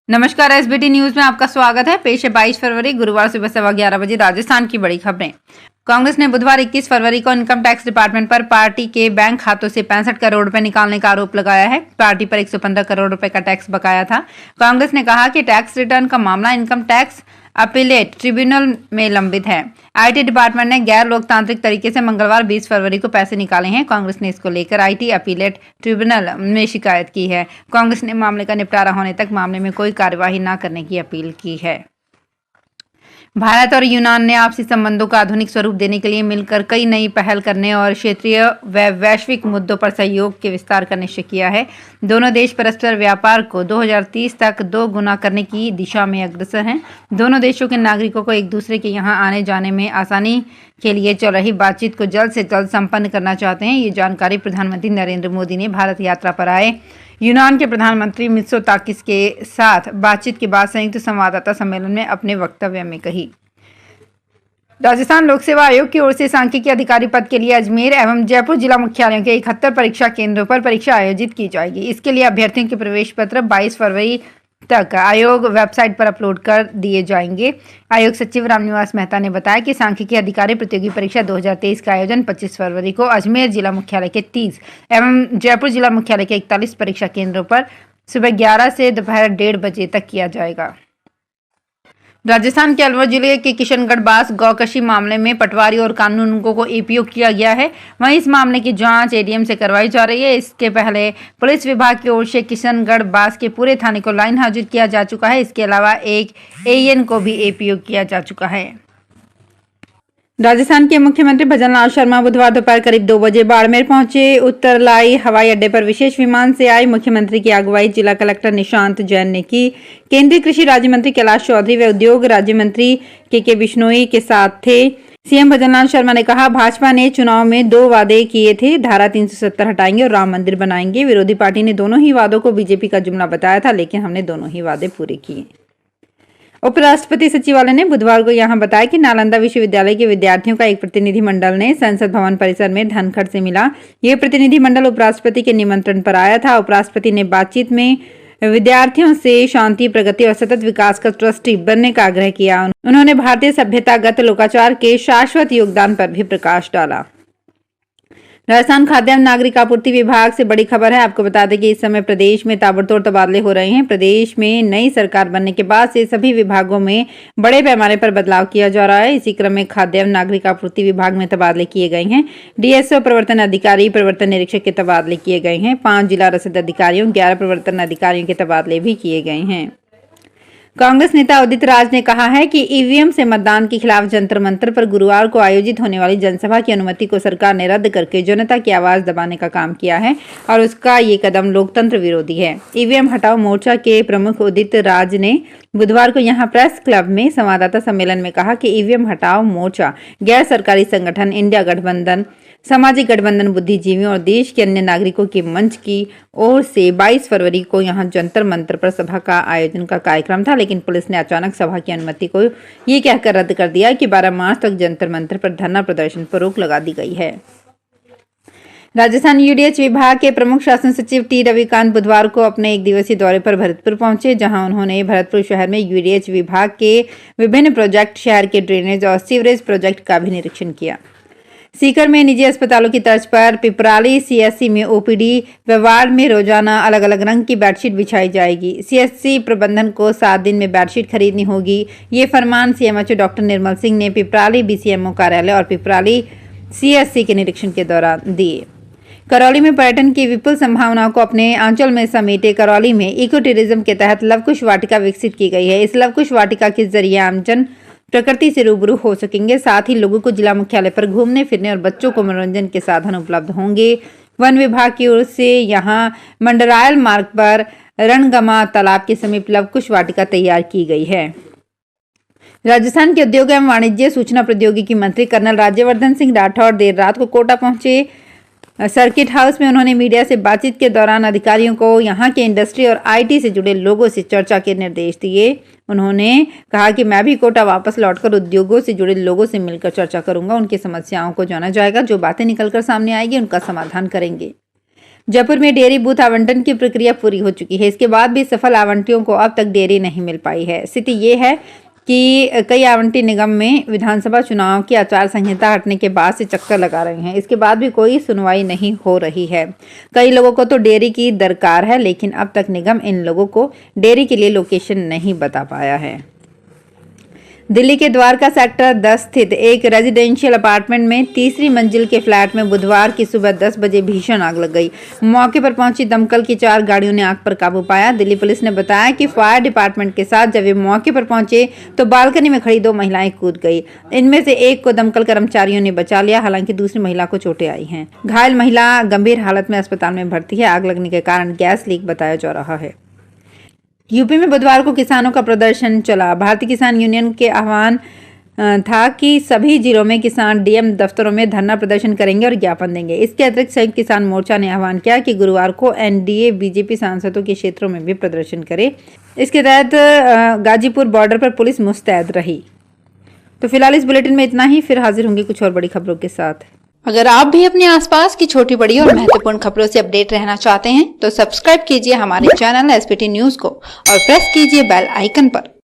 नमस्कार, SBT news में आपका स्वागत है। पेश है 22 फरवरी गुरुवार सुबह 11:15 बजे राजस्थान की बड़ी खबरें। कांग्रेस ने बुधवार 21 फरवरी को इनकम टैक्स डिपार्टमेंट पर पार्टी के बैंक खातों से 65 करोड़ रुपए निकालने का आरोप लगाया है। पार्टी पर 115 करोड़ रुपए का टैक्स बकाया था। कांग्रेस ने कहा कि टैक्स रिटर्न का मामला इनकम टैक्स अपीलेट ट्रिब्यूनल में लंबित है। आईटी डिपार्टमेंट ने गैर लोकतांत्रिक तरीके से मंगलवार 20 फरवरी को पैसे निकाले हैं। कांग्रेस ने इसको लेकर आईटी अपीलेट ट्रिब्यूनल में शिकायत की है। कांग्रेस ने मामले का निपटारा होने तक मामले में कोई कार्यवाही न करने की अपील की है। भारत और यूनान ने आपसी संबंधों को आधुनिक स्वरूप देने के लिए मिलकर कई नई पहल करने और क्षेत्रीय व वैश्विक मुद्दों पर सहयोग के विस्तार का निश्चय किया है। दोनों देश परस्पर व्यापार को 2030 तक 2 गुना करने की दिशा में अग्रसर हैं। दोनों देशों के नागरिकों को एक दूसरे के यहां आने जाने में आसानी के लिए चल रही बातचीत को जल्द से जल्द संपन्न करना चाहते हैं। ये जानकारी प्रधानमंत्री नरेंद्र मोदी ने भारत यात्रा पर आए यूनान के प्रधानमंत्री मित्सोताकिस के साथ बातचीत के बाद संयुक्त संवाददाता सम्मेलन में अपने वक्तव्य में कही। राजस्थान लोक सेवा आयोग की ओर से सांख्यिकी अधिकारी पद के लिए अजमेर एवं जयपुर जिला मुख्यालयों के 71 परीक्षा केंद्रों पर परीक्षा आयोजित की जाएगी। इसके लिए अभ्यर्थियों के प्रवेश पत्र 22 फरवरी तक आयोग वेबसाइट पर अपलोड कर दिए जाएंगे। आयोग सचिव रामनिवास मेहता ने बताया कि सांख्यिकी अधिकारी प्रतियोगी परीक्षा 2023 का आयोजन 25 फरवरी को अजमेर जिला मुख्यालय के 30 एवं जयपुर जिला मुख्यालय के 41 परीक्षा केंद्रों पर सुबह 11 से दोपहर 1:30 बजे तक किया जाएगा। राजस्थान के अलवर जिले के किशनगढ़ बास गौकशी मामले में पटवारी और कानूनगों को एपीओ किया गया है। वहीं इस मामले की जांच एडीएम से करवाई जा रही है। इसके पहले पुलिस विभाग की ओर से किशनगढ़ बास के पूरे थाने को लाइन हाजिर किया जा चुका है। इसके अलावा एक एएन को भी एपीओ किया जा चुका है। राजस्थान के मुख्यमंत्री भजनलाल शर्मा बुधवार दोपहर करीब 2 बजे बाड़मेर पहुंचे। उत्तरलाई हवाई अड्डे पर विशेष विमान से आए मुख्यमंत्री की अगुवाई जिला कलेक्टर निशांत जैन ने की। केंद्रीय कृषि राज्य मंत्री कैलाश चौधरी व उद्योग राज्य मंत्री के बिश्नोई के साथ थे। सीएम भजनलाल शर्मा ने कहा, भाजपा ने चुनाव में 2 वादे किए थे, धारा 370 हटाएंगे और राम मंदिर बनाएंगे। विरोधी पार्टी ने दोनों ही वादों को बीजेपी का जुमला बताया था, लेकिन हमने दोनों ही वादे पूरे किए। उपराष्ट्रपति सचिवालय ने बुधवार को यहां बताया कि नालंदा विश्वविद्यालय के विद्यार्थियों का एक प्रतिनिधिमंडल ने संसद भवन परिसर में धनखड़ से मिला। यह प्रतिनिधिमंडल उपराष्ट्रपति के निमंत्रण पर आया था। उपराष्ट्रपति ने बातचीत में विद्यार्थियों से शांति, प्रगति और सतत विकास का ट्रस्टी बनने का आग्रह किया। उन्होंने भारतीय सभ्यतागत लोकाचार के शाश्वत योगदान पर भी प्रकाश डाला। राजस्थान खाद्य एवं नागरिक आपूर्ति विभाग से बड़ी खबर है। आपको बता दें कि इस समय प्रदेश में ताबड़तोड़ तबादले हो रहे हैं। प्रदेश में नई सरकार बनने के बाद से सभी विभागों में बड़े पैमाने पर बदलाव किया जा रहा है। इसी क्रम में खाद्य एवं नागरिक आपूर्ति विभाग में तबादले किए गए हैं। डीएसओ, प्रवर्तन अधिकारी, प्रवर्तन निरीक्षक के तबादले किए गए हैं। 5 जिला रसद अधिकारियों, 11 प्रवर्तन अधिकारियों के तबादले भी किए गए हैं। कांग्रेस नेता उदित राज ने कहा है कि ईवीएम से मतदान के खिलाफ जंतर मंतर पर गुरुवार को आयोजित होने वाली जनसभा की अनुमति को सरकार ने रद्द करके जनता की आवाज दबाने का काम किया है और उसका ये कदम लोकतंत्र विरोधी है। ईवीएम हटाओ मोर्चा के प्रमुख उदित राज ने बुधवार को यहां प्रेस क्लब में संवाददाता सम्मेलन में कहा कि ईवीएम हटाओ मोर्चा गैर सरकारी संगठन इंडिया गठबंधन, सामाजिक गठबंधन, बुद्धिजीवियों और देश के अन्य नागरिकों के मंच की ओर से 22 फरवरी को यहां जंतर मंतर पर सभा का आयोजन का कार्यक्रम था, लेकिन पुलिस ने अचानक सभा की अनुमति को ये कहकर रद्द कर दिया कि 12 मार्च तक जंतर मंतर पर धरना प्रदर्शन पर रोक लगा दी गई है। राजस्थान यूडीएच विभाग के प्रमुख शासन सचिव टी रविकांत बुधवार को अपने 1 दिवसीय दौरे पर भरतपुर पहुंचे, जहां उन्होंने भरतपुर शहर में यूडीएच विभाग के विभिन्न प्रोजेक्ट, शहर के ड्रेनेज और सीवरेज प्रोजेक्ट का भी निरीक्षण किया। सीकर में निजी अस्पतालों की तर्ज पर पिपराली सीएससी में ओपीडी व वार्ड में रोजाना अलग अलग रंग की बेडशीट बिछाई जाएगी। सीएससी प्रबंधन को 7 दिन में बेडशीट खरीदनी होगी। ये फरमान सीएमएचओ डॉक्टर निर्मल सिंह ने पिपराली बीसीएमओ कार्यालय और पिपराली सीएससी के निरीक्षण के दौरान दिए। करौली में पर्यटन की विपुल संभावनाओं को अपने आंचल में समेटे करौली में इको टूरिज्म के तहत लवकुश वाटिका विकसित की गई है। इस लवकुश वाटिका के जरिए आमजन प्रकृति से रूबरू हो सकेंगे। साथ ही लोगों को जिला मुख्यालय पर घूमने फिरने और बच्चों को मनोरंजन के साधन उपलब्ध होंगे। वन विभाग की ओर से यहां मंडरायल मार्ग पर रणगमा तालाब के समीप लवकुश वाटिका तैयार की गई है। राजस्थान के उद्योग एवं वाणिज्य सूचना प्रौद्योगिकी मंत्री कर्नल राज्यवर्धन सिंह राठौड़ देर रात को कोटा पहुंचे। सर्किट हाउस में उन्होंने मीडिया से बातचीत के दौरान अधिकारियों को यहां के इंडस्ट्री और आईटी से जुड़े लोगों से चर्चा के निर्देश दिए। उन्होंने कहा कि मैं भी कोटा वापस लौटकर उद्योगों से जुड़े लोगों से मिलकर चर्चा करूंगा। उनकी समस्याओं को जाना जाएगा। जो बातें निकलकर सामने आएगी उनका समाधान करेंगे। जयपुर में डेयरी बूथ आवंटन की प्रक्रिया पूरी हो चुकी है। इसके बाद भी सफल आवंटियों को अब तक डेयरी नहीं मिल पाई है। स्थिति ये है कि कई आवंटी निगम में विधानसभा चुनाव की आचार संहिता हटने के बाद से चक्कर लगा रहे हैं। इसके बाद भी कोई सुनवाई नहीं हो रही है। कई लोगों को तो डेयरी की दरकार है, लेकिन अब तक निगम इन लोगों को डेयरी के लिए लोकेशन नहीं बता पाया है। दिल्ली के द्वारका सेक्टर 10 स्थित एक रेजिडेंशियल अपार्टमेंट में तीसरी मंजिल के फ्लैट में बुधवार की सुबह 10 बजे भीषण आग लग गई। मौके पर पहुंची दमकल की 4 गाड़ियों ने आग पर काबू पाया। दिल्ली पुलिस ने बताया कि फायर डिपार्टमेंट के साथ जब वे मौके पर पहुंचे तो बालकनी में खड़ी 2 महिलाएं कूद गई। इनमें से एक को दमकल कर्मचारियों ने बचा लिया, हालांकि दूसरी महिला को चोटें आई हैं। घायल महिला गंभीर हालत में अस्पताल में भर्ती है। आग लगने के कारण गैस लीक बताया जा रहा है। यूपी में बुधवार को किसानों का प्रदर्शन चला। भारतीय किसान यूनियन के आह्वान था कि सभी जिलों में किसान डीएम दफ्तरों में धरना प्रदर्शन करेंगे और ज्ञापन देंगे। इसके अतिरिक्त संयुक्त किसान मोर्चा ने आह्वान किया कि गुरुवार को एनडीए बीजेपी सांसदों के क्षेत्रों में भी प्रदर्शन करे। इसके तहत गाजीपुर बॉर्डर पर पुलिस मुस्तैद रही। तो फिलहाल इस बुलेटिन में इतना ही। फिर हाजिर होंगे कुछ और बड़ी खबरों के साथ। अगर आप भी अपने आसपास की छोटी बड़ी और महत्वपूर्ण खबरों से अपडेट रहना चाहते हैं तो सब्सक्राइब कीजिए हमारे चैनल एसपीटी न्यूज को और प्रेस कीजिए बेल आइकन पर।